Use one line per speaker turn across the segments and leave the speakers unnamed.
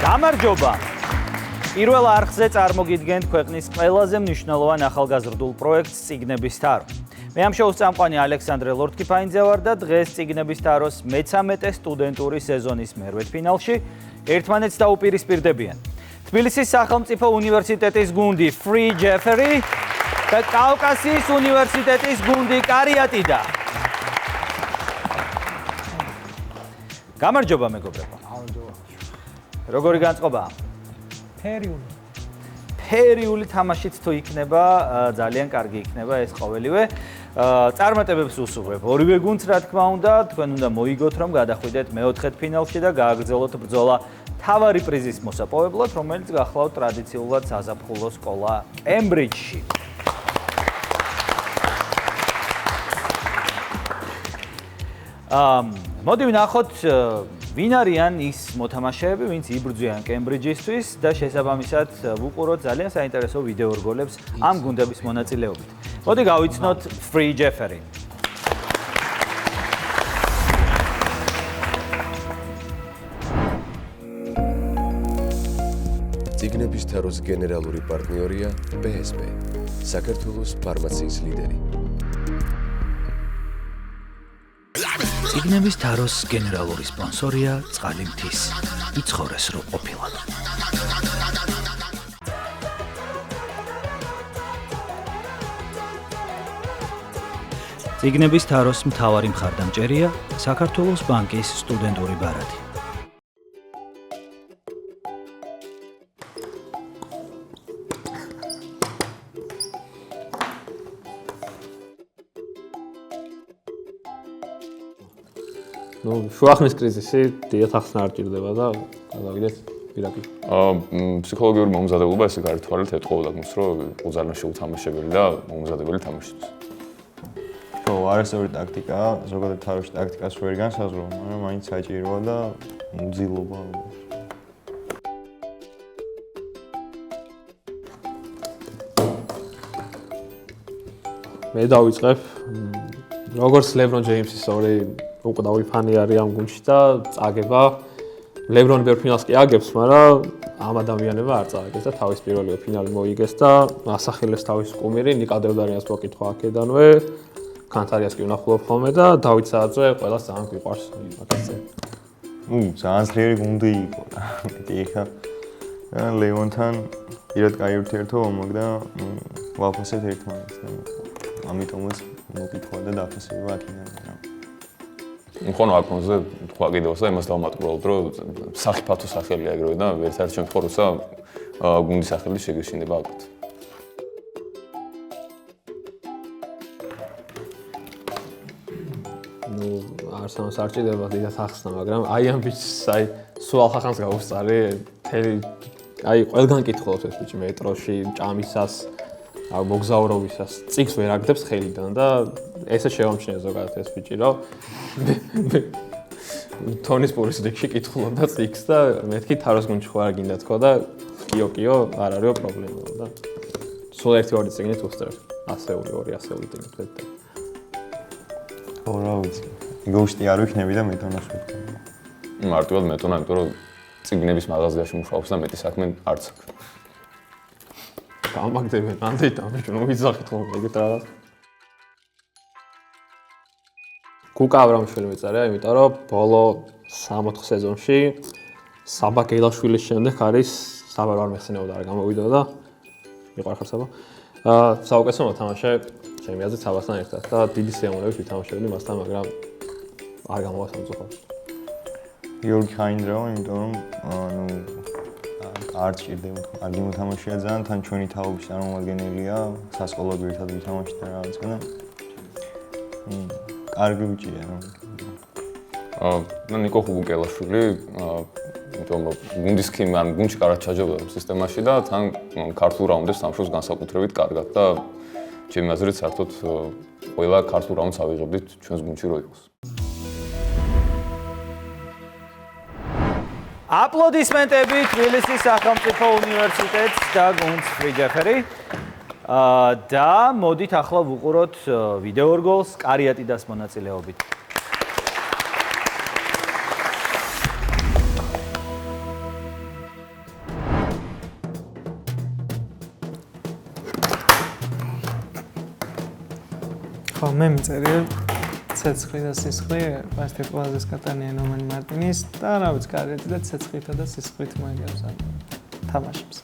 გამარჯობა. პირველ არხზე წარმოგიდგენთ ქვეყნის ყველაზე მნიშვნელოვან ახალგაზრდულ პროექტს წიგნების თარო. მე ამ შოუს წამყვანი ალექსანდრე ლორთქიფაინძე ვარ და დღეს წიგნების თაროს მე-13 სტუდენტური სეზონის მერვედფინალში ერთმანეთს დაუპირისპირდებიან. თბილისის სახელმწიფო უნივერსიტეტის გუნდი Free Jeffery და კავკასიის უნივერსიტეტის გუნდი კარიატიდა. გამარჯობა მეგობრებო. როგორი განწყობაა? ფერიული თამაშიც თუ იქნება, ძალიან კარგი იქნება ეს ყოველივე. წარმატებებს უსურვებ ორივე გუნდს, რა თქმა უნდა, თქვენ უნდა მოიგოთ, რომ გადახვიდეთ მეოთხედ ფინალში და გააგრძელოთ ბრძოლა თავარი პრიზის მოსაპოვებლად, რომელიც გახლავთ ტრადიციულად საზაფხულო სკოლა კემბრიჯში. მოდი ვნახოთ ვინ არიან ის მოთამაშეები, ვინც იბრძვიან კემბრიჯისთვის და შესაბამისად ვუყუროთ ძალიან საინტერესო ვიდეო რგოლებს ამ გუნდების მონაწილეობით. მოდი გავიცნოთ Free Jeffery.
წიგნების თაროს გენერალური პარტნიორია BSP, საქართველოს ფარმაციის ლიდერი.
წიგნების თაროს გენერალური სპონსორია წყალი მთის. იცხოვრეს რო ყოფილა. წიგნების თაროს მთავარი მხარდამჭერია საქართველოს ბანკის სტუდენტური ბარათი.
შუახნის კრიზისი დიდ ახსნა არ ჭირდება და გადავიდეთ პირაკი.
ფსიქოლოგიური მომზადებულობა ესე გარეთვალეთ ეთყობდა გუნდს, რომ უზარმაში უთამაშებელი და მომზადებელი თამაშისთვის.
არასწორი ტაქტიკაა, ზოგადად თაროში ტაქტიკას ვერ განსაზღვრო, მაგრამ მაინც საჭიროა და უძილობა.
მე დავიწყებ. როგორც LeBron James-ის ორი უკვდავი ფანი არის ამ გუნდში და წაგება. LeBron ბევრ ფინალს კი აგებს, მაგრამ ამ ადამიანებმა არ წააგეს და თავის პირველივე ფინალი მოიგეს და ასახელეს თავის კუმირი ნიკა დევდარიანს მოკითხვა აქედანვე. კანტარიას კი ვნახულობ ხოლმე და დავით სააძე ყველას ძალიან გვიყვარს მაგაზე.
ძალიან ძლიერი გუნდი იყო. მეტი ხა ლეონთან პირად კაი ურთიერთო მომგდა ვაფასეთ ერთმანეთს და ამიტომაც მოკითხვა და დაფასება აქედან.
მხოლოდ აკონზე თქვა კიდევ და იმას დავმატყუბრებთ, რომ სახიფათო სახელი აგროვე და ერთ-ერთ შემთხვევაში როცა გუნდის სახელი შეგეშინდება აქეთ.
არსამას არ ჭირდება დიდად ახსნა, მაგრამ აი ამ ბიჭს აი სულ ახახანს გავუსწარი, აი ყველგან კითხულობს ეს ბიჭი მეტროში, ჭამისას, აი მოგზაურობისას, წიგს ვერ აგდებს ხელიდან და ესე შევამჩნია ზოგადად ეს ბიჭი, რომ თონის პურის რიგში კითხულობდა წიგს და მეთქი თაროს გუნდში ხო არ გინდა თქო და კიო, არ არისო პრობლემა და სულ ერთი-ორი წიგნით უსწრებ. ასეული, ორი ასეული წიგნით ვეთქი.
რა ვიცი. გუშტი არ ვიქნები და მეტონას ვეთქი.
მარტივად მეტონა, იმიტომ რომ წიგნების მაღაზიაში მუშაობს და მეტი საქმე არც აქვს.
გამაგდებენ ამდენი თამაში, ნუ ვიძახით ხოლმე ეგეთ რაღაც. გუკა აბრამშვილი მეწარია, იმიტომ რომ ბოლო 3-4 სეზონში საბა გელაშვილის შემდეგ არის საბა არ მეხსენეოდა რა გამოვიდა და მიყვარხარ საბა. საუკეთესო მოთამაშე ჩემი აზრით საბასთან ერთად და დიდი სიამოვნებით ვითამაშებდი მასთან, მაგრამ არ გამოვა სამწუხაროდ.
გიორგი ხაინდრავა, იმიტომ რომ არ ჭირდება, კარგი მოთამაშეა ძალიან, თან ჩვენი თაობის წარმომადგენელია, სასკოლო ერთად ვითამაშდა რაღაც და კარგი ბიჭია.
ნიკო ხუბუკელაშვილი, იმიტომ რომ გუნდის ქიმია, ან გუნდში კარგად ჩაჯობდა სისტემაში და თან ქართულ რაუნდებს სამშობლოს განსაკუთრებით კარგად და ჩემი აზრით საერთოდ ყველა ქართულ რაუნდს ავიღებდით ჩვენს გუნდში რო იყოს.
აპლოდისმენტები თბილისის სახელმწიფო უნივერსიტეტს და გუნდს Free Jeffery. და მოდით ახლა ვუყუროთ ვიდეო რგოლს კარიატიდას მონაწილეობით.
მე მიწერია ცეცხლი და სისხლი, პასტე ყველაზე სკატანია ნომენ მარტინის და რა ვიცი, კარგი და ცეცხლითა და სისხლით მოიგებს ამ თამაშებს.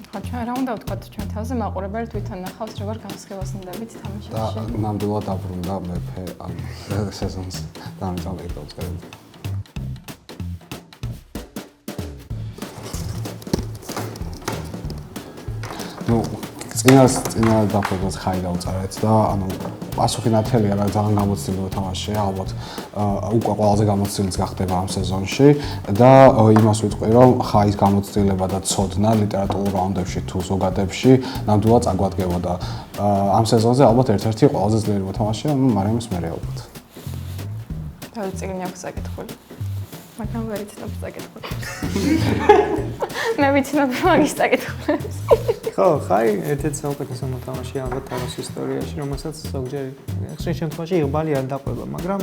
ხო, ჩვენ რა უნდა ვთქვათ ჩვენ თავზე მაყურებელი თვითონ ნახავს როგორ განსხვავებულებით თამაშებში.
და ნამდვილად დაბრუნდა მეფე ამ სეზონს და ამიტომ ეკავწერდი. ну წინა დაფუძნებას ხაი დაუწარეთ და ანუ პასუხი ნათელია რა ძალიან გამოცდილება თამაშია ალბათ უკვე ყველაზე გამოცდილიც გახდება ამ სეზონში და იმას ვიტყვი რომ ხაის გამოცდილება და ცოდნა ლიტერატურულ რაუნდებში თუ ზოგადებში ნამდვილად წაგვადგებოდა ამ სეზონზე ალბათ ერთ-ერთი ყველაზე ძლიერი მოთამაშეა ну მარიამის მერე ალბათ
თავი წიგნი აქვს საკითხული მაგრამ ვერ იცნობ საკითხული მე ვიცნობ მაგის საკითხულებს
ხო, ხაი ერთ-ერთი საუკეთესო მოთამაშეა ალბათ თამაშის ისტორიაში, რომელსაც ზოგჯერ ხშირ შემთხვევაში იღბალი არ დაყვება, მაგრამ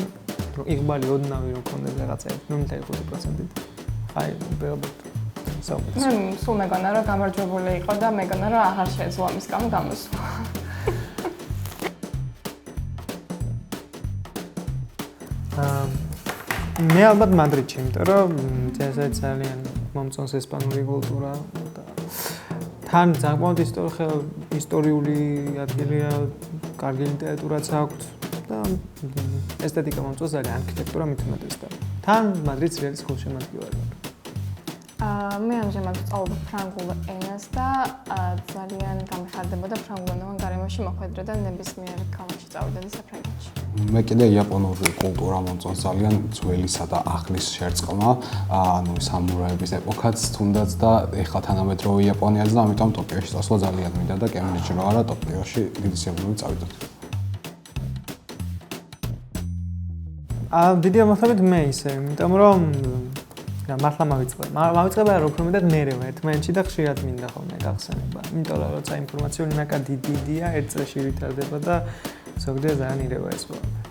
იღბალი ოდნავი რომ კონდეს რაღაცა 0.5%-ით. ხაი, უბრალოდ საუკეთესო.
მე სულ მეგონა რომ გამარჯვებული იყო და მეგონა რომ აღარ შეეძლო ამის გამო გამოსვლა.
მე ალბათ მადრიდში, იმიტომ რომ ეს ძალიან მომწონს ესპანური კულტურა და თან საკმაოდ ისტორიული ადგილია, კარგი ლიტერატურაც აქვს და ესთეტიკა მომწონს ძალიან, არქიტექტურა მით უმეტეს და თან მადრიდს რეალის გულშემატკივარი ვარ.
მე ამჟამად ვსწავლობ ფრანგულ ენას და ძალიან გამიხარდებოდა ფრანგულენოვან გარემოში მოხვედრა და ნებისმიერ ქალაქში წავიდოდი საფრანგეთში.
მე კიდე იაპონური კულტურა მომწონს ძალიან ძველისა და ახლის შერწყმა, ანუ სამურაების ეპოქაც თუნდაც და ეხლა თანამედროვე იაპონიაც და ამიტომ ტოკიოში წასვლა ძალიან მინდა და კემბრიჯში რო არა ტოკიოში დიდი სიამოვნებით წავიდოდი.
დიდი ამოხსნებით მე ისე, იმიტომ რომ მართლა მავიწყება რომ უფრო მეტად მერევა ერთმანეთში და ხშირად მინდა ხოლმე გახსენება. იმიტომ რომ როცა ინფორმაციული ნაკადი დიდია, ერთ წრეში ვითარდება და ზოგადად ძალიან ირევა ეს პრობლემა.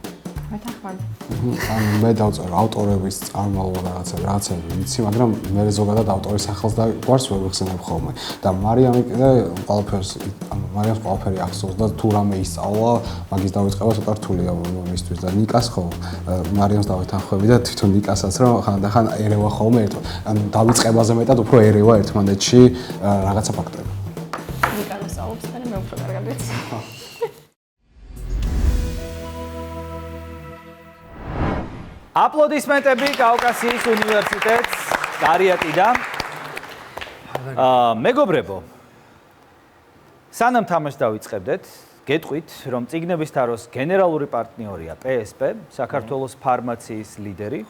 ანუ მე დავწერე ავტორების წარმომავლობა რაღაცები ვიცი, მაგრამ მე ზოგადად ავტორის სახელს და გვარს ვერ ვიხსენებ ხოლმე. და მარიამი კიდე ყველაფერს, ანუ მარიამს ყველაფერი ახსოვს და თუ რამე ისწავლა, მაგის დავიწყება ცოტა რთულია მისთვის და ნიკას ხო მარიამს დავეთანხმები და თვითონ ნიკასაც რომ ხანდახან ერევა ხოლმე ანუ დავიწყებაზე მეტად უფრო ერევა ერთმანეთში რაღაცა ფაქტორები.
ნიკა მოსწავლობს და მე უფრო კარგად ვიცი.
აპლოდისმენტები კავკასიის უნივერსიტეტს კარიატიდან. მეგობრებო, სანამ თამაშს დავიწყებდეთ, გეტყვით, რომ წიგნების თაროს გენერალური პარტნიორია PSP, საქართველოს ფარმაციის ლიდერი,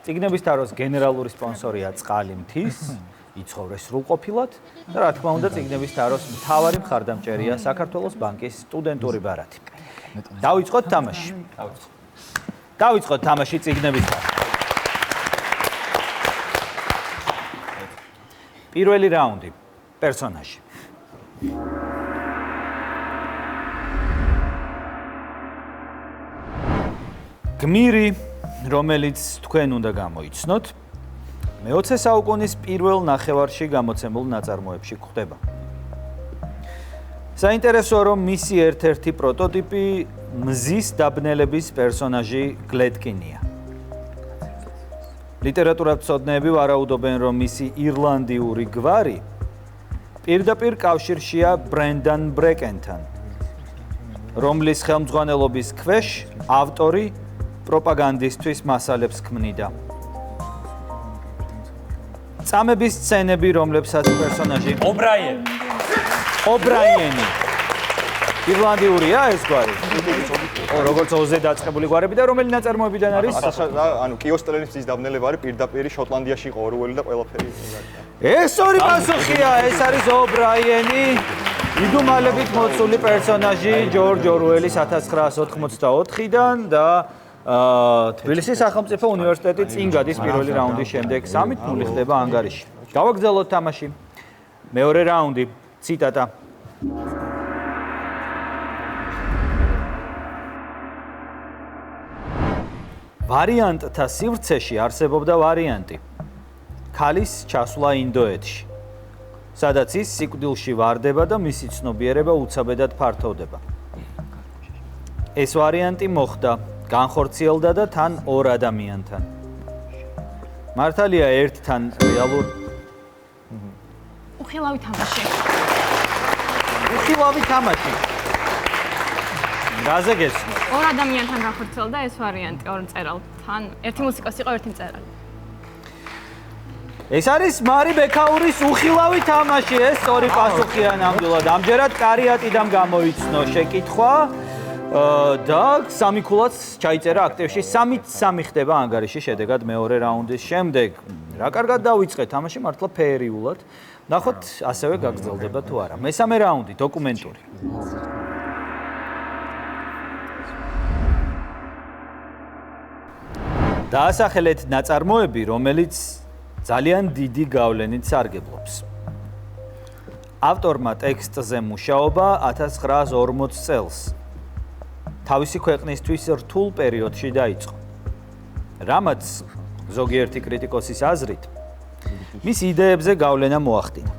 წიგნების თაროს გენერალური სპონსორია წყალი მთის, იცხოვრე სრულყოფილად და რა თქმა უნდა, წიგნების თაროს მთავარი მხარდამჭერია საქართველოს ბანკის სტუდენტური ბარათი. დავიწყოთ თამაში. დავიწყოთ თამაში წიგნების თარო. პირველი რაუნდი. პერსონაჟი. გმირი, რომელიც თქვენ უნდა გამოიცნოთ, მე-20 საუკუნის პირველ ნახევარში გამოცემულ ნაწარმოებში გვხვდება. საინტერესოა, რომ მისი ერთ-ერთი პროტოტიპი მზის დაბნელების პერსონაჟი გლეტკინია. ლიტერატურათმცოდნეები ვარაუდობენ, რომ მისი ირლანდიური გვარი პირდაპირ კავშირშია ბრენდან ბრეკენთან, რომლის ხელმძღვანელობის ქვეშ ავტორი პროპაგანდისტვის მასალებს ქმნიდა. წამების სცენები, რომლებსაც პერსონაჟი ობრაიენი ირლანდიურია ეს გვარი. როგორც ოზე დაწყებული გვარები და რომელი ნაწარმოებიდან არის?
ანუ კიოსტელენის მზის დაბნელება არის პირდაპირ შოტლანდიაში იყო ორუელი და ყველაფერი.
ეს ორი პასუხია, ეს არის ობრაიენი. იდუმალებით მოცული პერსონაჟი ჯორჯ ორუელის 1984-დან და თბილისის სახელმწიფო უნივერსიტეტი წინ გადის პირველი რაუნდის შემდეგ 3-0 ხდება ანგარიში. გავაგრძელოთ თამაში. მეორე რაუნდი, ციტატა. ვარიანტთა სივრცეში არსებობდა ვარიანტი ქალის ჩასვლა ინდოეთში, სადაც ის სიკვდილში ვარდება და მისი ცნობიერება უცაბედად ფართოვდება. ეს ვარიანტი მოხდა, განხორციელდა და თან ორ ადამიანთან. მართალია ერთთან რეალურ
უხილავი თამაში.
უხილავი თამაში. რაზე გესმო?
ორ ადამიანთან განხორციელდა ეს ვარიანტი, ორ მწერალთან. ერთი მუსიკოსი იყო, ერთი მწერალი.
ეს არის მარი ბექაურის უხილავი თამაში, ეს სწორი პასუხია ნამდვილად. ამჯერად კარიატიდან გამოიცნო შეკითხვა და სამი ქულაც ჩაიწერა აქტივში. 3-3 ხდება ანგარიში შედეგად მეორე რაუნდის შემდეგ. რა კარგად დავიწყეთ თამაში მართლა ფეერიულად. ნახოთ ასევე გაგრძელდება თუ არა. მესამე რაუნდი დოკუმენტური. დაასახელეთ ნაწარმოები, რომელიც ძალიან დიდი გავლენით სარგებლობს. ავტორმა ტექსტზე მუშაობა 1940 წელს. თავისი ქვეყნისთვის რთულ პერიოდში დაიწყო. რამაც ზოგიერთი კრიტიკოსის აზრით მის იდეებზე გავლენა მოახდინა.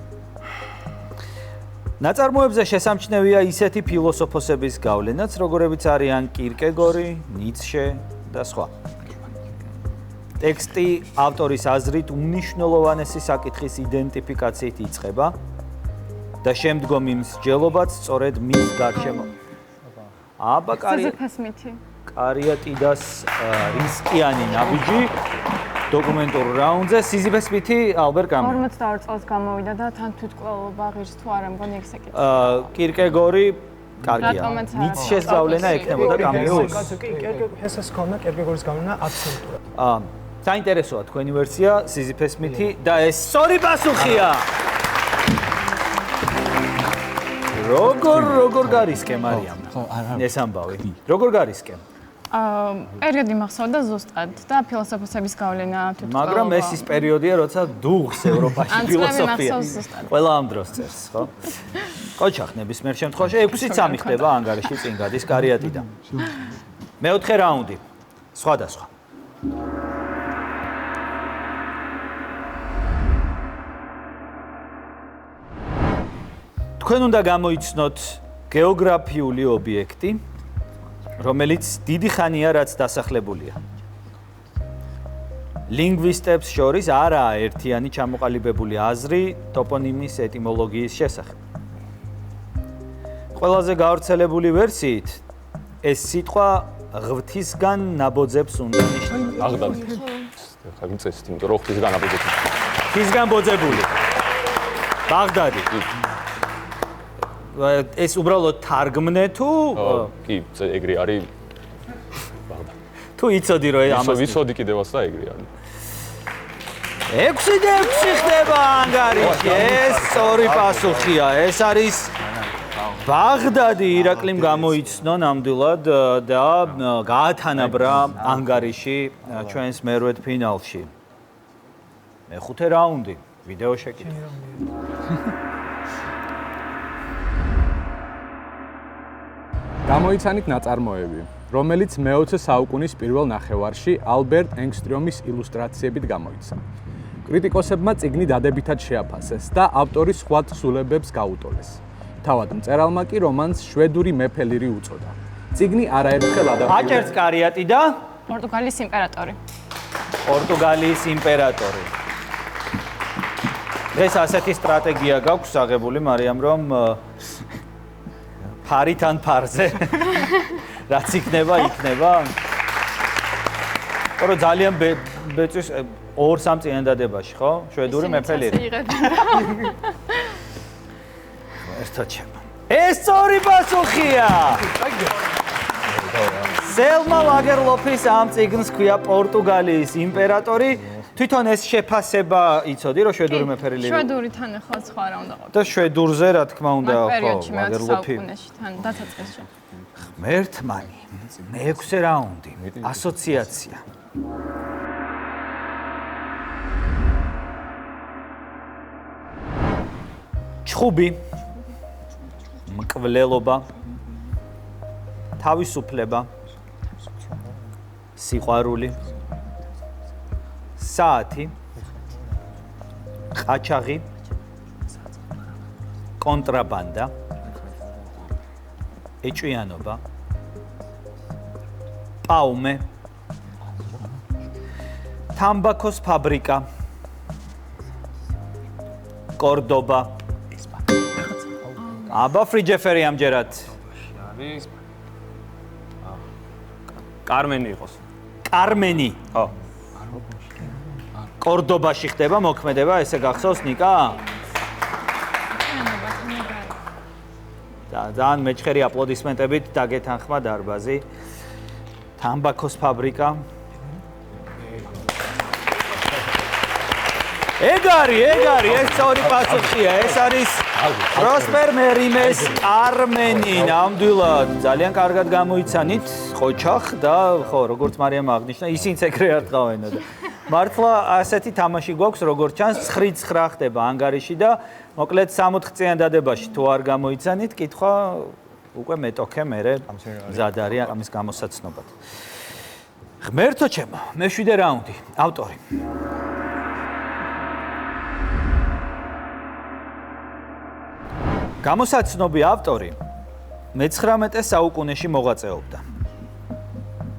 ნაწარმოებზე შესამჩნევია ისეთი ფილოსოფოსების გავლენაც, როგორებიც არიან კირკეგორი, ნიცშე და სხვა. ტექსტი ავტორის აზრით უმნიშვნელოვანესი საკითხის იდენტიფიკაციით იწყება და შემდგომი მსჯელობაც სწორედ მის გარშემო. აბა კარიატიდას რისკიანი ნაბიჯი დოკუმენტურ რაუნდზე სიზიფეს მითი ალბერ კამი.
42 წელს გამოვიდა და თან თვითკვლელობა ღირს თუ არა მგონი ეგ საკითხი.
კირკეგორი კარგია. ნიცშეს გავლენა ექნებოდა კამიუს.
ესას ქონა კირკეგორის გავლენა აბსოლუტურად.
საინტერესოა თქვენი ვერსია სიზიფეს მითი და ეს სწორი პასუხია. როგორ გარისკე მარიამ? ეს ამბავი. როგორ გარისკე?
პერიოდი მახსოვდა ზუსტად და ფილოსოფოსების გავლენა თვითონ.
მაგრამ ეს ის პერიოდია, როცა დუღს ევროპაში ფილოსოფია. ყველა ამ დროს წერს, ხო? ყოჩახ ნებისმიერ შემთხვევაში 6-3 ხდება ანგარიში წინ გადის კარიატიდან. მეოთხე რაუნდი. სხვადასხვა. თქვენ უნდა გამოიცნოთ გეოგრაფიული ობიექტი, რომელიც დიდი ხანია რაც დასახლებულია. ლინგვისტებს შორის არაა ერთიანი ჩამოყალიბებული აზრი ტოპონიმის ეტიმოლოგიის შესახებ. ყველაზე გავრცელებული ვერსიით ეს სიტყვა ღვთისგან ნაბოძებს უნდა ნიშნავს.
აღდადი. ხა მიწესით, იმიტომ რომ ღვთისგან ნაბოძებს.
ღვთისგან ბოძებული. ბაღდადი. ეს უბრალოდ თარგმნე თუ
კი, ეგრე არის.
თუ იცოდი რომ ამას
ვიცოდი კიდევაც და ეგრე არის.
6-6 ხდება ანგარიში. ეს სწორი პასუხია. ეს არის ბაღდადი. ირაკლიმ გამოიცნო ნამდვილად და გაათანაბრა ანგარიში ჩვენს მერვედ ფინალში. მეხუთე რაუნდი. ვიდეო შეკითხვა.
გამოიცანით ნაწარმოები, რომელიც მე-20 საუკუნის პირველ ნახევარში ალბერტ ენგსტრიომის ილუსტრაციებით გამოიცა. კრიტიკოსებმა წიგნი დადებითად შეაფასეს და ავტორის სხვა თხზულებებს გაუტოლეს. თავად მწერალმა კი რომანს შვედური მეფე ლირი უწოდა. წიგნი არაერთხელ ადაპტირდა.
აჭერს კარიატი და
პორტუგალიის იმპერატორი.
პორტუგალიის იმპერატორი. ეს ასეთი სტრატეგია გაქვს აღებული, მარიამ, რომ ფარიდან ფარზე რაც იქნება. ორი ძალიან ბეწვის 2-3 წინადადებაში, ხო? შვედური მეფე ლირი. ერთად შემა. ეს სწორი პასუხია. სელმა ლაგერლოფის ამ წიგნს ქვია პორტუგალიის იმპერატორი. თვითონ ეს შეფასება იცოდი, რომ შვედური მეფე ლირი.
შვედური თან ხო სხვა რა უნდა ყოფილიყო.
და შვედურზე რა თქმა უნდა, ხო,
ლაგერლოფი. თან დასაწყისში.
ღმერთმანი. მეექვსე რაუნდი. ასოციაცია. ჩხუბი. მკვლელობა. თავისუფლება. სიყვარული. საათი. ყაჩაღი. კონტრაბანდა. ეჭვიანობა. პაუმე, თამბაქოს ფაბრიკა, კორდობა. აბა ფრიჯეფერი ამჯერად.
არის კარმენი იყოს.
კარმენი.
ხო.
კორდობაში ხდება მოქმედება, ესე გახსოვს ნიკა? და ძალიან მეჩხერი აპლოდისმენტებით დაგეთანხმა დარბაზი. თამბაქოს ფაბრიკა. ეგ არის, ეს სწორი პასუხია. ეს არის პროსპერ მერიმეს კარმენი. ნამდვილად ძალიან კარგად გამოიცანით ყოჩახ და ხო, როგორც მარიამ აღნიშნა, ისინიც ეგრე არ ტყავენო და მართლა ასეთი თამაში გვაქვს, როგორც ჩანს, 9-9 ხდება ანგარიში და მოკლედ 60 წიან დადებაში თუ არ გამოიცანით, კითხვა უკვე მეტოქე მერე მზად არის ამის გამოსაცნობად. ღმერთო ჩემო, მე-7 რაუნდი, ავტორი. გამოსაცნობი ავტორი მე-19 საუკუნეში მოღვაწეობდა.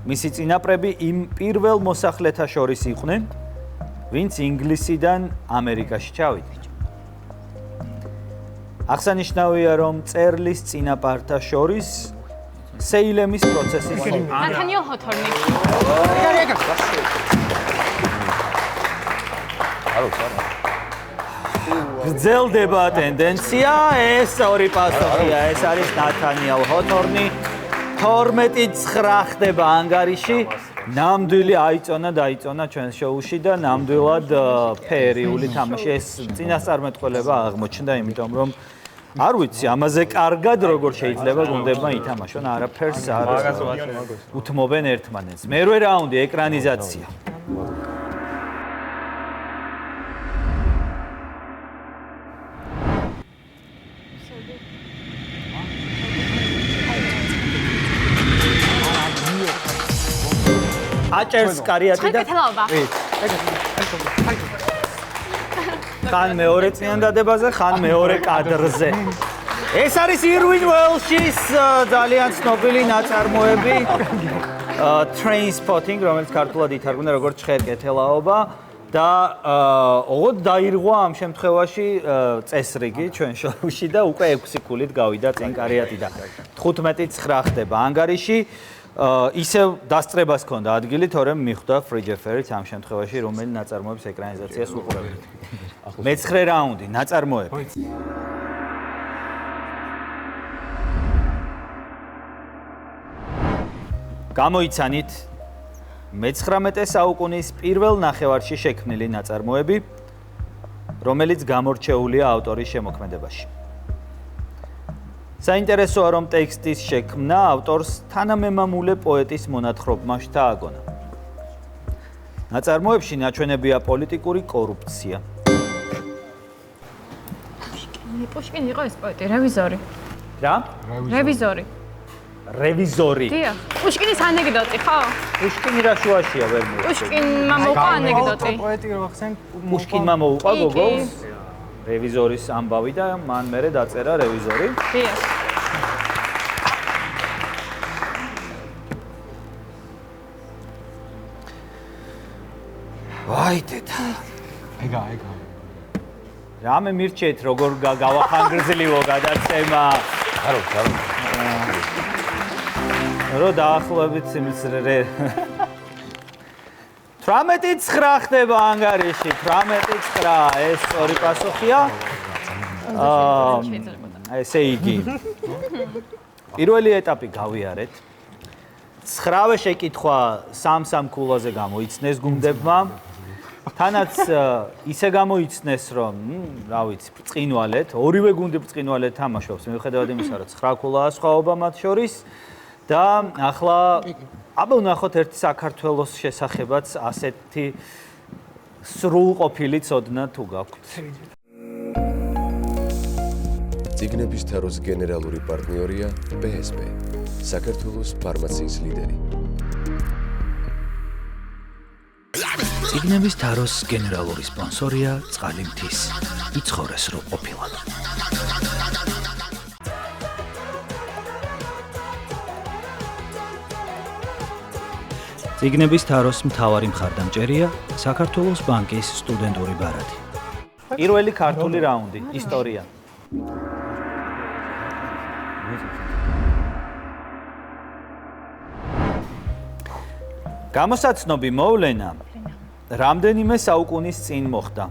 მისი წინაპრები იმ პირველ მოსახლეთა შორის იყვნენ, ვინც ინგლისიდან ამერიკაში ჩავიდა. აღსანიშნავია, რომ წერლის წინაპართა შორის სეილემის პროცესის
ნათანიელ ჰოთორნი.
გრძელდება ტენდენცია, ეს ორი პასუხია, ეს არის ნათანიელ ჰოთორნი. 12-9 ხდება ანგარიში. ნამდვილი დაიწონა ჩვენს შოუში და ნამდვილად ფერიული თამაში. ეს წინასწარმეტყველება აღმოჩნდა, იმიტომ რომ არ ვიცი, ამაზე კარგად როგორ შეიძლება გუნდებმა ითამაშონ, არაფერს არ უთმობენ ერთმანეთს. მერვე რაუნდი, ეკრანიზაცია. აჭერს კარიატი და ხან მეორე წინადადებაზე, ხან მეორე კადრზე. ეს არის ირვინ უელშის ძალიან ცნობილი ნაწარმოები Trainspotting, რომელიც ქართულად ითარგმნა როგორც ჭხერკეთელაობა და ოღონდ დაირღვა ამ შემთხვევაში წესრიგი ჩვენ შოუში და უკვე 6 ქულით გავიდა წინ კარიატი და 15-9 ხდება ანგარიში. ისევ დასწრებას ჰქონდა ადგილი, თორემ მიხვდა ფრიჯეფერიც ამ შემთხვევაში, რომელი ნაწარმოების ეკრანიზაციას უყურებთ. მე-9 რაუნდი, ნაწარმოები. გამოიცანით მე-19 საუკუნის პირველ ნახევარში შექმნილი ნაწარმოები, რომელიც გამორჩეულია ავტორის შემოქმედებაში. საინტერესოა, რომ ტექსტის შექმნა ავტორს თანამემამულე პოეტის მონათხრობმა შთააგონა. ნაწარმოებში ნაჩვენებია პოლიტიკური კორუფცია.
პუშკინი იყო ეს პოეტი, რევიზორი.
რა?
რევიზორი.
რევიზორი.
დიახ. პუშკინის ანეკდოტი, ხო?
პუშკინი რა შუაშია ვერ მოუწევს.
პუშკინმა მოყვა ანეკდოტი.
პოეტი რო ხსენ
პუშკინმა მოუყვა გოგოს რევიზორის ამბავი და მან მერე დაწერა რევიზორი.
დიახ.
ვაი დედა.
ეგა.
რამე მირჩეთ როგორ გავახანგრძლივო გადაცემა.
არო.
რო დაახლოებით იმის 18-9 ხდება ანგარიში, 18-9, ეს ორი პასუხია. ესე იგი. პირველი ეტაპი გავიარეთ. 9-ვე შეკითხვა 3-3 ქულაზე გამოიცნეს გუნდებმა. თანაც ისე გამოიცნეს, რომ, რა ვიცი, ბრწყინვალეთ, ორივე გუნდი ბრწყინვალეთ თამაშობს, მიუხედავად იმისა, რომ 9 ქულაა სხვაობა მათ შორის და ახლა აბა ვნახოთ ერთი საქართველოს შესახებაც ასეთი სრულყოფილი ცოდნა თუ გაქვთ.
წიგნების თაროს გენერალური პარტნიორია PSP, საქართველოს ფარმაციის ლიდერი.
წიგნების თაროს გენერალური სპონსორია წყალი მთის. იცხოვრეს რო ყოფილად. წიგნების თაროს მთავარი მხარდამჭერია საქართველოს ბანკის სტუდენტური ბარათი.
პირველი ქართული რაუნდი, ისტორია. გამოსაცნობი მოვლენა რამდენიმე საუკუნის წინ მოხდა.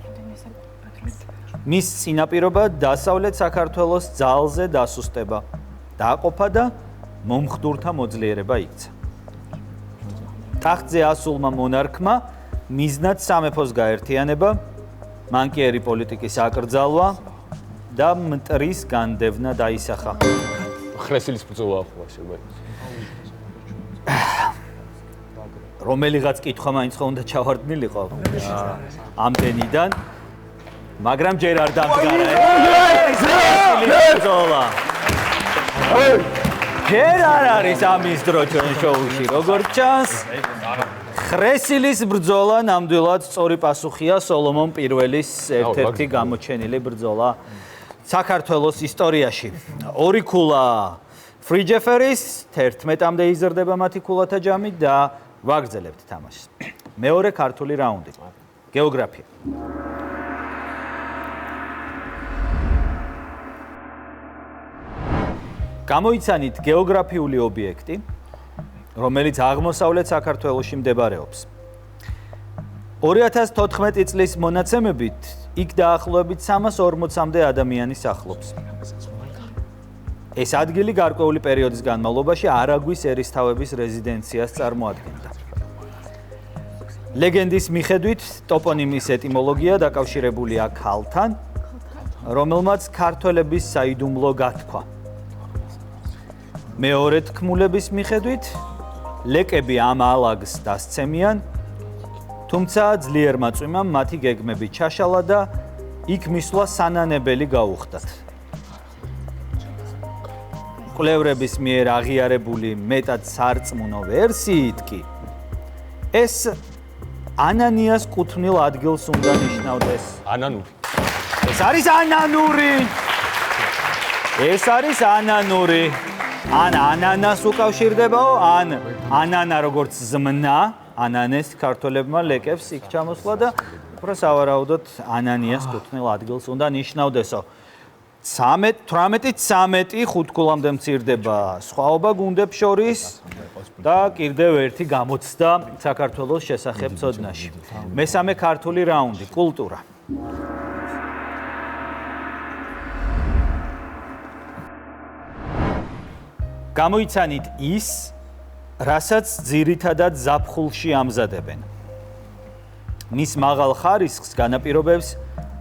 მის წინაპირობად დასავლეთ საქართველოს ძალზე დასუსტება, დააყოფა და მომხდურთა მოძლიერება იქცა. ტახტზე ასულმა მონარქმა მიზნად სამეფოს გაერთიანება, მანკიერი პოლიტიკის აკრძალვა და მტრის განდევნა დაისახა.
ხრესილის ბრძოლა ახლა შეიძლება.
რომელიღაც კითხვა მაინც ხო უნდა ჩავარდნილიყო ამდენიდან, მაგრამ ჯერ არ დამდგარა. ჯერ არ არის ამის დრო ჩვენ შოუში, როგორც ჩანს. ხრესილის ბრძოლა ნამდვილად სწორი პასუხია სოლომონ პირველის ერთ-ერთი გამოჩენილი ბრძოლა საქართველოს ისტორიაში. ორი ქულა ფრიჯეფერის 11-მდე იზრდება მათი ქულათა ჯამი და ვაგრძელებთ თამაშს. მეორე ქართული რაუნდი. გეოგრაფია. გამოიცანით გეოგრაფიული ობიექტი, რომელიც აღმოსავლეთ საქართველოში მდებარეობს. 2014 წლის მონაცემებით იქ დაახლოებით 340-მდე ადამიანი სახლობს. ეს ადგილი გარკვეული პერიოდის განმავლობაში არაგვის ერისთავების რეზიდენციას წარმოადგენდა. ლეგენდის მიხედვით ტოპონიმის ეტიმოლოგია დაკავშირებულია ქალთან, რომელმაც ქართველების საიდუმლო გათქვა. მეორე თქმულების მიხედვით ლეკები ამ ალაგს დასცემიან, თუმცა ძლიერმა წვიმამ მათი გეგმები ჩაშალა და იქ მისვლა სანანებელი გაუხდათ. კვლევრების მიერ აღიარებული მეტად სარწმუნო ვერსიით კი ეს ანანიას კუთვნილ ადგილს უნდა ნიშნავდეს.
ანანური.
ეს არის ანანური. ეს არის ანანური. ან ანანას უკავშირდებაო, ან ანანა როგორც ზმნა, ანანეს ქართველებმა ლეკებს იქ ჩამოსვლა და უფრო სავარაუდოდ ანანიას კუთვნილ ადგილს უნდა ნიშნავდესო. 18-13 ხუთქულამდე მცირდება სხვაობა გუნდებს შორის და კიდევ ერთი გამოცდა საქართველოს შესახებ ცოდნაში. მესამე ქართული რაუნდი, კულტურა. გამოიცანით ის, რასაც ძირითადად ზაფხულში ამზადებენ. მის მაღალ ხარისხს განაპირობებს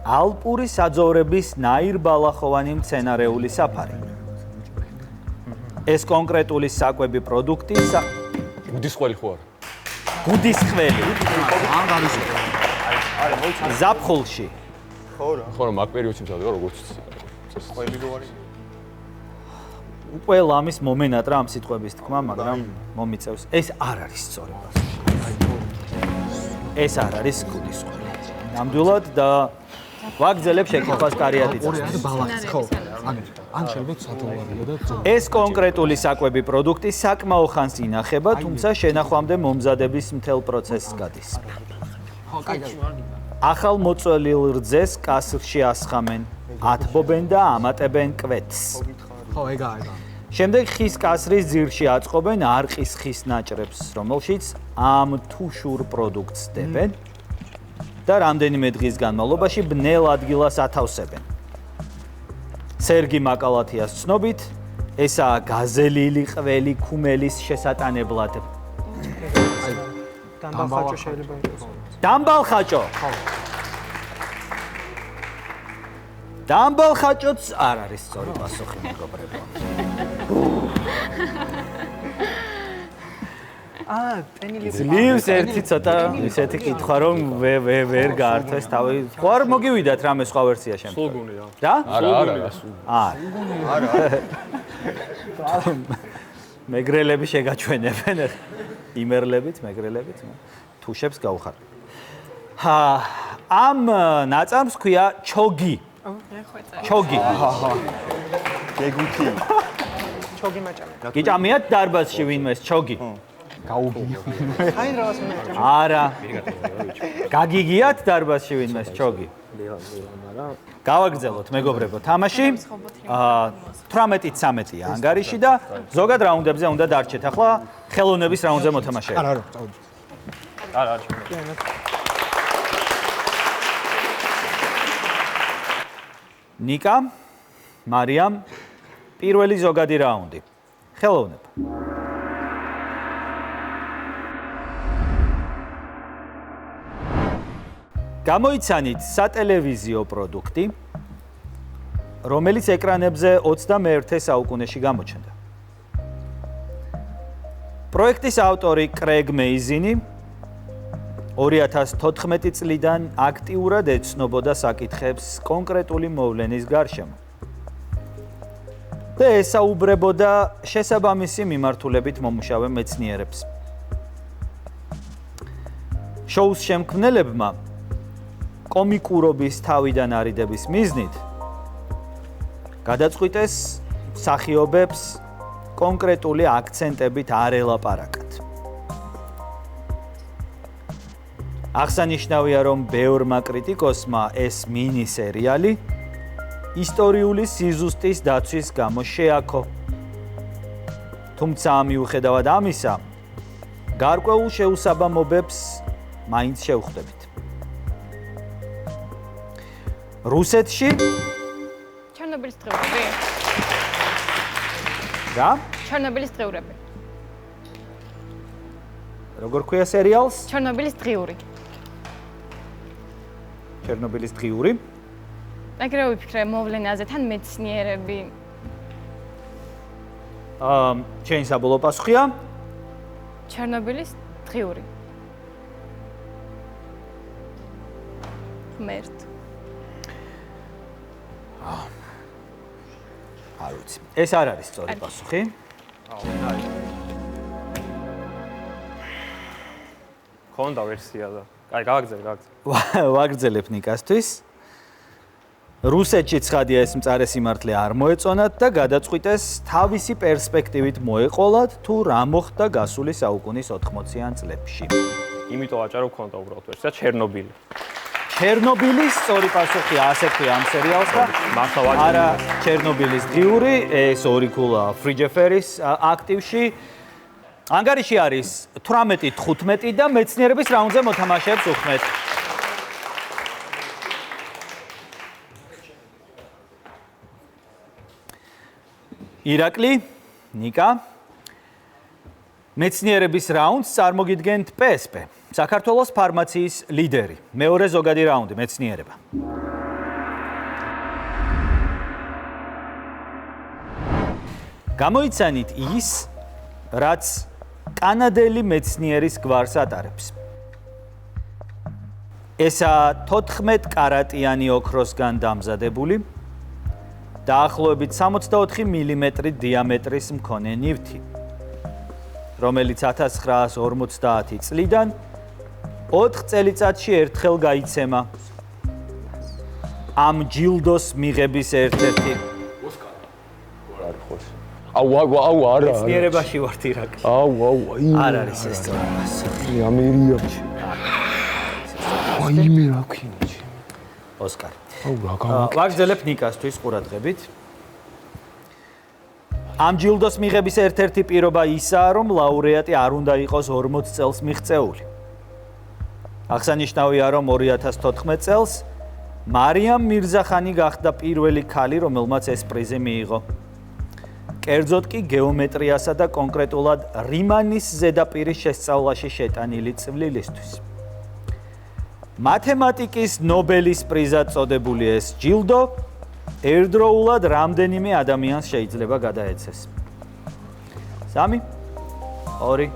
ალპური საძოვრების ნაირბალახოვანი მცენარეული საფარი. ეს კონკრეტული საკვები პროდუქტი
გუდისხველი ხო არა?
გუდისხველი. ზაფხულში.
ხო რა, მაგ პერიოდში მზადდება როგორც
ყველი რო არის.
უკვე ლამის მომენატრა ამ სიტყვების თქმა, მაგრამ მომიწევს. ეს არ არის სწორი პასუხი. ეს არ არის გუდისხველი. ნამდვილად და ვაგრძელებ შეკითხვას კარიატიძეს.
ან შეიძლება სადოლარიო და
ეს კონკრეტული საკვები პროდუქტი საკმაო ხანს ინახება, თუმცა შენახვამდე მომზადების მთელ პროცესს გადის. ახალ მოწოლილ რძეს კასრში ასხამენ, ათბობენ და ამატებენ კვეთს.
ხო, ეგა.
შემდეგ ხის კასრის ძირში აწყობენ არყის ხის ნაჭრებს, რომელშიც ამ თუშურ პროდუქტს დებენ და რამდენიმე დღის განმავლობაში ბნელ ადგილას ათავსებენ. სერგი მაკალათიას ცნობით, ესაა გაზელილი ყველი ქუმელის შესატანებლად.
დამბალხაჭო შეიძლება იყოს.
დამბალხაჭო. დამბალხაჭოც არ არის სწორი პასუხი, მეგობრებო.
პენილი
ძლივს ერთი ცოტა ისეთი კითხვა რომ ვერ გაართვეს თავი. ხო არ მოგივიდათ რამე სხვა ვერსია შემდგომ.
სულგუნი რა.
რა?
არა.
არა. მეგრელები შეგაჩვენებენ. იმერლებით, მეგრელებით, თუშებს გაუხარდ. ამ ნაწარმს ქვია ჩოგი. ჩოგი.
გეგუთი.
ჩოგი მაჭამე.
გიჭამიათ დარბაზში ვინმეს ჩოგი?
აი რას მე.
არა. გაგიგიათ დარბაზში ვინმეს ჩოგი? გავაგრძელოთ მეგობრებო თამაში. 18-13-ია ანგარიში და ზოგად რაუნდებზე უნდა დარჩეთ. ახლა ხელოვნების რაუნდზე მოთამაშეები.
არა, წავიდეთ.
არა.
ნიკა, მარიამ, პირველი ზოგადი რაუნდი. ხელოვნება. გამოიცანით სატელევიზიო პროდუქტი, რომელიც ეკრანებზე 21 საუკუნეში გამოჩნდა. პროექტის ავტორი კრეგ მეიზინი 2014 წლიდან აქტიურად ეცნობოდა საკითხებს კონკრეტული მოვლენის გარშემო. და ესაუბრებოდა შესაბამისი მიმართულებით მომუშავე მეცნიერებს. შოუს შემქმნელებმა კომიკურობის თავიდან არიდების მიზნით გადაწყვიტეს მსახიობებს კონკრეტული აქცენტებით არ ელაპარაკათ. აღსანიშნავია, რომ ბევრმა კრიტიკოსმა ეს მინი სერიალი ისტორიული სიზუსტის დაცვის გამო შეაქო. თუმცა მიუხედავად ამისა, გარკვეულ შეუსაბამობებს მაინც შევხვდებით. რუსეთში
ჩერნობილის დღეურები.
რა?
ჩერნობილის დღეურები.
როგორ ქვია სერიალს?
ჩერნობილის დღიური.
ჩერნობილის დღიური.
ეგრევე ვიფიქრე მოვლენაზე, თან მეცნიერები.
ჩემი საბოლოო პასუხია?
ჩერნობილის დღიური. მერტ.
არ ვიცი. ეს არ არის სწორი პასუხი.
ქონდა ვერსია და. აი, გავაგზავნე.
ვაგრძელებ ნიკასთვის. რუსეთში ცხადია ეს მწარე სიმართლე არ მოეწონათ და გადაწყვიტეს თავისი პერსპექტივით მოეყოლათ თუ რა მოხდა გასული საუკუნის 80-იან წლებში.
იმიტომ აჭარო ქონდა უბრალოდ ვერსია ჩერნობილი.
ჩერნობილის სწორი პასუხია ასე ქვია ამ სერიალს და არა ჩერნობილის დღიური, ეს ორიკულა ფრიჯეფერის აქტივში. ანგარიში არის 18-15 და მეცნიერების რაუნდზე მოთამაშეებს უხმეთ. ირაკლი, ნიკა. მეცნიერების რაუნდს წარმოგიდგენთ PSP, საქართველოს ფარმაციის ლიდერი. მეორე ზოგადი რაუნდი მეცნიერება. გამოიცანით ის, რაც კანადელი მეცნიერის გვარს ატარებს. ესა 14 კარატიანი ოქროსგან დამზადებული დაახლოებით 64 მმ დიამეტრის მქონე ნივთი, რომელიც 1950 წლიდან 4 წელიწადში ერთხელ გაიცემა. ამ ჯილდოს მიღების ერთ-ერთი
აუ არა.
მეცნიერებაში ვართ ირაკლი. არ არის ეს სწორი.
ამერიაში.
აი მე რა ქვია.
ოსკარი.
აუ რა
ვაგრძელებ ნიკასთვის ყურადღებით. ამ ჯილდოს მიღების ერთ-ერთი პირობა ისაა, რომ ლაურეატი არ უნდა იყოს 40 წელს მიღწეული. აღსანიშნავია, რომ 2014 წელს მარიამ მირზახანი გახდა პირველი ქალი, რომელმაც ეს პრიზი მიიღო. კერძოდ კი გეომეტრიასა და კონკრეტულად რიმანის ზედაპირის შესწავლაში შეტანილი წვლილისთვის. მათემატიკის ნობელის პრიზად წოდებული ეს ჯილდო ერთდროულად რამდენიმე ადამიანს შეიძლება გადაეცეს? 3 2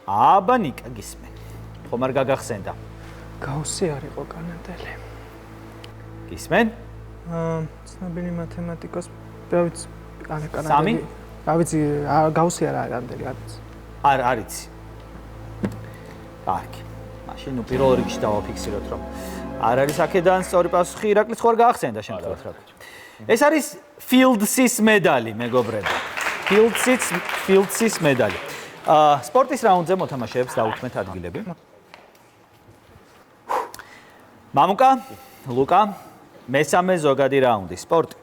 აბა ნიკა გისმენ. ხომ არ გაგახსენდა?
გაუსი არ იყო კანადელი.
გისმენ?
ცნობილი მათემატიკოს, რა ვიცი, კანადელი. რა ვიცი, გაუსი არ არის კანადელი, არ ვიცი.
არ არიცი. კარგი. მაშინ პირველ რიგში დავაფიქსიროთ, რომ არ არის აქედან სწორი პასუხი. ირაკლის ხო არ გაახსენდა შემთხვევით რა. ეს არის ფილდსის მედალი, მეგობრებო. ფილდსის მედალი. სპორტის რაუნდზე მოთამაშეებს დაუთმეთ ადგილები. მამუკა, ლუკა, მესამე ზოგადი რაუნდი, სპორტი.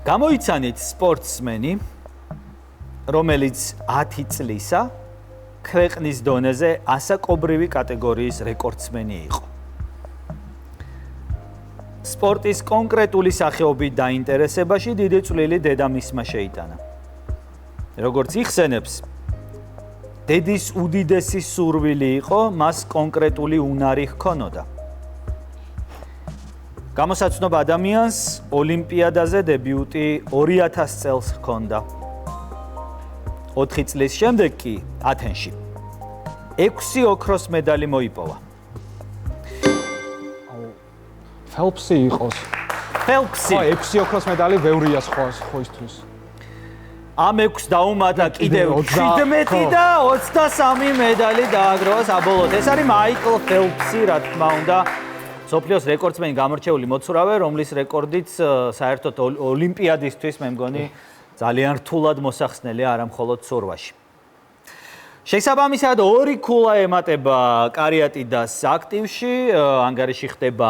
გამოიცანით სპორტსმენი, რომელიც 10 წლისა ქვეყნის დონეზე ასაკობრივი კატეგორიის რეკორდსმენი იყო. სპორტის კონკრეტული სახეობით დაინტერესებაში დიდი წვლილი დედამისმა შეიტანა. როგორც იხსენებს, დედის უდიდესი სურვილი იყო მას კონკრეტული უნარი ჰქონოდა. გამოსაცნობ ადამიანს ოლიმპიადაზე დებიუტი 2000 წელს ჰქონდა. 4 წლის შემდეგ კი ათენში 6 ოქროს მედალი მოიპოვა.
ფელპსი იყოს.
ფელპსი.
6 ოქროს მედალი ბევრია ხოისთვის.
ამ 6 დაუმატა კიდევ 17 და 23 მედალი დააგროვა საბოლოოდ. ეს არის მაიკლ ფელპსი, რა თქმა უნდა. სოფლიოს რეკორდსმენი გამორჩეული მოცურავე, რომლის რეკორდიც საერთოდ ოლიმპიადისთვის მე მგონი ძალიან რთულად მოსახსნელია არა მხოლოდ ცურვაში. შესაბამისად 2 ქულა ემატება კარიატიდას აქტივში, ანგარიში ხდება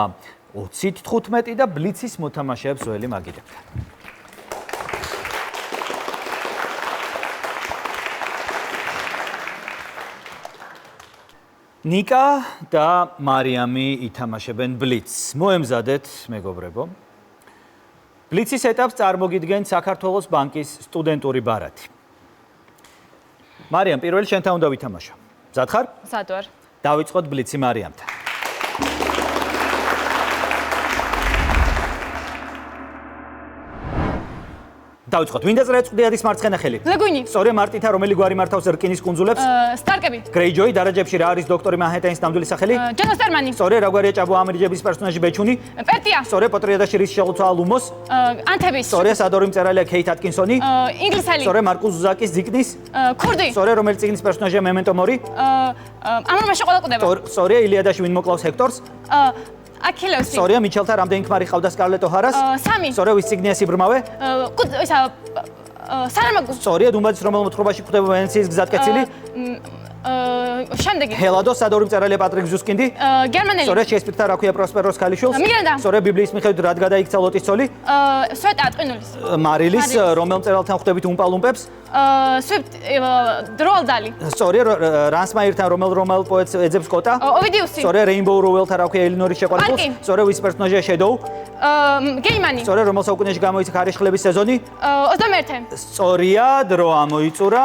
20-15 და ბლიცის მოთამაშეებს ველი მაგიდებთან. ნიკა და მარიამი ითამაშებენ ბლიცს. მოემზადეთ, მეგობრებო. ბლიცის ეტაპს წარმოგიდგენთ საქართველოს ბანკის სტუდენტური ბარათი. მარიამ, პირველი შენთან უნდა ვითამაშო. მზად ხარ?
მზად ვარ.
დავიწყოთ ბლიცი მარიამთან. დავიწყოთ. ვინ დაწერა წვდიადის მარცხენა ხელი?
ლეგუინი.
სწორია მარტითა, რომელი გვარი მართავს რკინის კუნძულებს?
სტარკები.
გრეიჯოი, დარაჯებში რა არის დოქტორი მანჰეტენის ნამდვილი სახელი?
ჯონ ოსტერმანი.
სწორია, რა გვარია ჭაბო ამირიჯების პერსონაჟი ბეჩუნი?
პერტია.
სწორია, პოტრიადაში რის შეღუცაა ლუმოს?
ანთების.
სწორია, სადორი მწერალია ქეით ატკინსონი?
ინგლისელი.
სწორია, მარკუს ზაკის ძიკნის?
ქურდი.
სწორია, რომელი წიგნის პერსონაჟია მემენტო მორი?
ამრომაში ყველა კვდება.
სწორია, ილიადაში ვინ მოკლავს ჰექტორს?
აქილევსი.
სწორია, მიჩელთა რამდენი ქმარი ყავდა სკარლეტ ოჰარას?
3.
სწორია, ვის წიგნია სიბრმავე?
სარამაგუს.
სწორია, დუმბაძის რომელ მოთხრობაში გვხვდება ვენეციის გზატკეცილი?
შემდეგი.
ჰელადო, სადორი მწერალია პატრიკ ზუსკინდი?
გერმანელი.
სწორია, შეესპირთა რა ქვია პროსპეროს ქალიშვილს?
მირანდა.
სწორია, ბიბლიის მიხედვით რად გადაიქცა ლოტის ცოლი?
სვეტა ატყინულის.
მარილის, რომელ მწერალთან ხვდებით უმპალუმპებს?
სვიფტ დროალდალი.
სწორია, რანსმაირთან რომელ პოეტს ეძებს კოტა?
ოვიდიუსი.
სწორია, რეინბოუ როველთან რა ქვია ელინორის შეყვარებულს?
პარკი.
სწორია, ვის პერსონაჟია შედოუ?
გეიმანი.
სწორია, რომელ საუკუნეში გამოიცა ქარიშხლების სეზონი?
21.
სწორია, დრო ამოიწურა.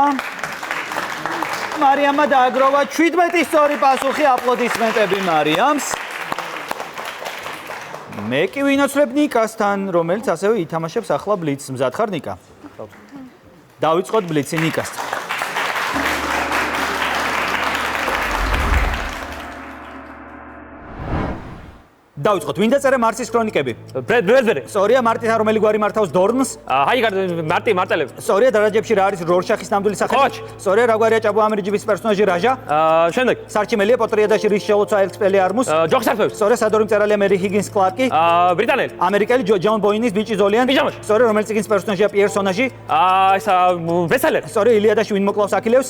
მარიამმა დააგროვა 17 სწორი პასუხი, აპლოდისმენტები მარიამს. მე კი ვინოცვლებ ნიკასთან, რომელიც ასევე ითამაშებს ახლა ბლიცს. მზად ხარ ნიკა? დავიწყოთ ბლიცი ნიკასთან. დავიწყოთ. ვინ დაწერა მარსის ქრონიკები?
ბრედბერი.
სწორია, მარტითა, რომელი გვარი მართავს დორნს?
მარტელებს.
სწორია, დარაჯებში რა არის რორშახის ნამდვილი სახელი?
ხოჩ.
სწორია, რა გვარია ჭაბო ამირიჯიბის პერსონაჟი რაჟა?
შემდეგ.
სარჩიმელია, პოტრიადაში რის შელოცვა ერთხელი არმუს?
ჯოხსარფევი.
სწორია, სადორი მწერალია მერი ჰიგინს კლარკი?
ბრიტანელი.
ამერიკელი ჯონ ბოინის ბიჭი ზოლიან?
პიჟამაში.
სწორია, რომელი წიგნის პერსონაჟია პიერსონაჟი?
ესა ბესელერი.
სწორია, ილიადაში ვინ მოკლავს აქილევს?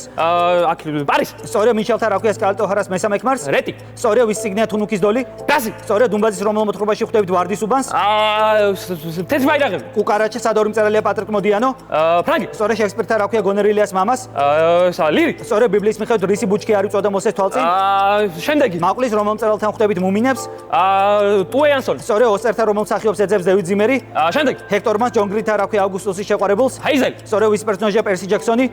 პარის.
სწორია, მიშელთა რა ქვია სკარლეტ ოჰარას მესამე ქმარს?
რეტი.
სწორია, ვის წიგნია თუნუქის დოლი?
გასი.
სწორია, დუმბაძის რომელ მოთხრობაში ხვდებით ვარდის უბანს?
თეთრი ბაირაღები.
კუკარაჩა, სადორი მწერალია პატრიკ მოდიანო?
ფრანგი.
სწორია, შექსპირთა რა ქვია გონერილიას მამას?
ლირი.
სწორია, ბიბლიის მიხედვით რისი ბუჩქი არ იწოდა მოსეს თვალწინ?
შემდეგი.
მაყლის რომელ მწერალთან ხვდებით მუმინებს?
ტუეანსონი.
სწორია, ოსტერთა რომელ მსახიობს ეძებს დევიდ ზიმერი?
შემდეგი.
ჰექტორმა ჯონ გრინთან რა ქვია აუგუსტუსის შეყვარებულს?
ჰაიზელი.
სწორია, ვის პერსონაჟია პერსი ჯექსონი?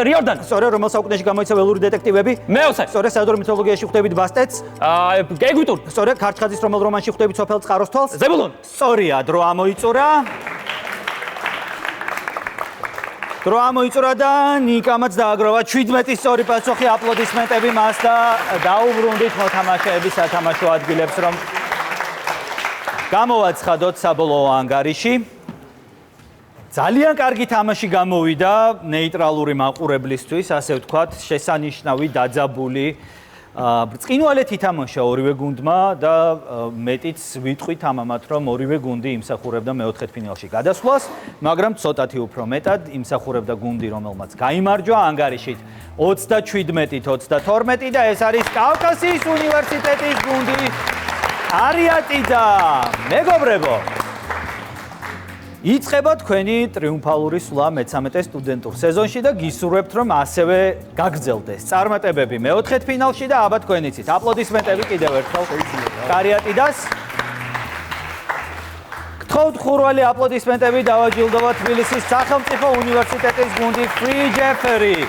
რიორდანი.
სწორია, რომელ საუკუნეში გამოიცა ველური დეტექტივები?
მეოცე.
სწორია, სადორი მითოლოგიაში ხვდებით ბასტეტს?
გეგვიტური.
სწორია, ქარჩხაძის რომელ რომანში ხვდებით სოფელ წყაროს თვალს?
ზებულონი.
სწორია, დრო ამოიწურა. დრო ამოიწურა და ნიკამაც დააგროვა 17 სწორი პასუხი, აპლოდისმენტები მას და დაუბრუნდით მოთამაშეების სათამაშო ადგილებს, რომ გამოვაცხადოთ საბოლოო ანგარიში. ძალიან კარგი თამაში გამოვიდა ნეიტრალური მაყურებლისთვის, ასე ვთქვათ, შესანიშნავი დაძაბული ბრწყინვალედ ითამაშა ორივე გუნდმა და მეტიც ვიტყვით ამამად, რომ ორივე გუნდი იმსახურებდა მეოთხედფინალში გადასვლას, მაგრამ ცოტათი უფრო მეტად იმსახურებდა გუნდი, რომელმაც გაიმარჯვა ანგარიშით 37-22 და ეს არის კავკასიის უნივერსიტეტის გუნდი. არიატი და მეგობრებო, იწყება თქვენი ტრიუმფალური სვლა მე-13 სტუდენტურ სეზონში და გისურვებთ, რომ ასევე გაგრძელდეს წარმატებები მეოთხედფინალში და აბა თქვენ იცით. აპლოდისმენტები კიდევ ერთხელ კარიატიდას. გთხოვთ ხურვალი აპლოდისმენტები დავაჯილდოვა თბილისის სახელმწიფო უნივერსიტეტის გუნდი Free Jeffery.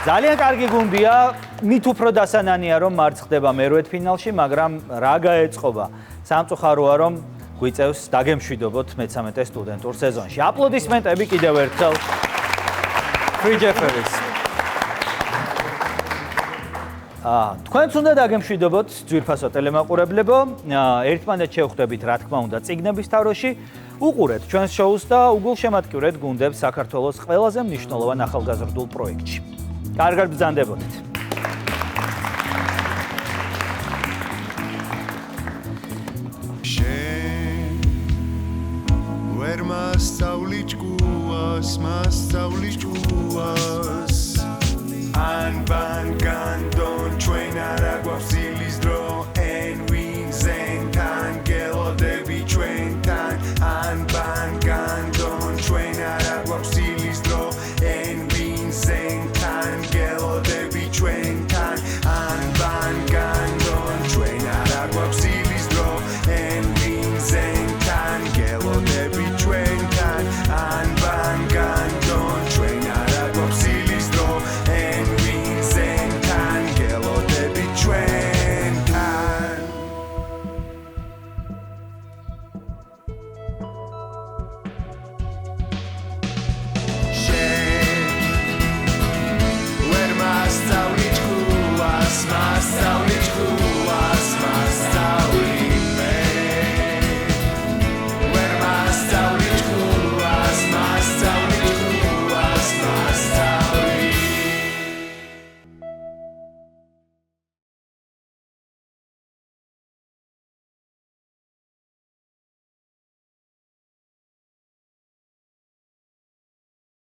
ძალიან კარგი გუნდია, მით უფრო დასანანია, რომ მარცხდება მერვედფინალში, მაგრამ რა გაეწყობა? სამწუხაროა, რომ გვიწევს დაგემშვიდობოთ მე-13 სტუდენტურ სეზონში. აპლოდისმენტები კიდევ ერთხელ Free Jeffery-ს. თქვენც უნდა დაგემშვიდობოთ ძვირფასო ტელემაყურებლებო. ერთმანეთს შევხვდებით, რა თქმა უნდა, წიგნების თაროში. უყურეთ ჩვენს შოუს და უგულშემატკივრეთ გუნდებს საქართველოს ყველაზე მნიშვნელოვან ახალგაზრდულ პროექტში. კარგად ბრძანდებოდეთ.
Where must I live?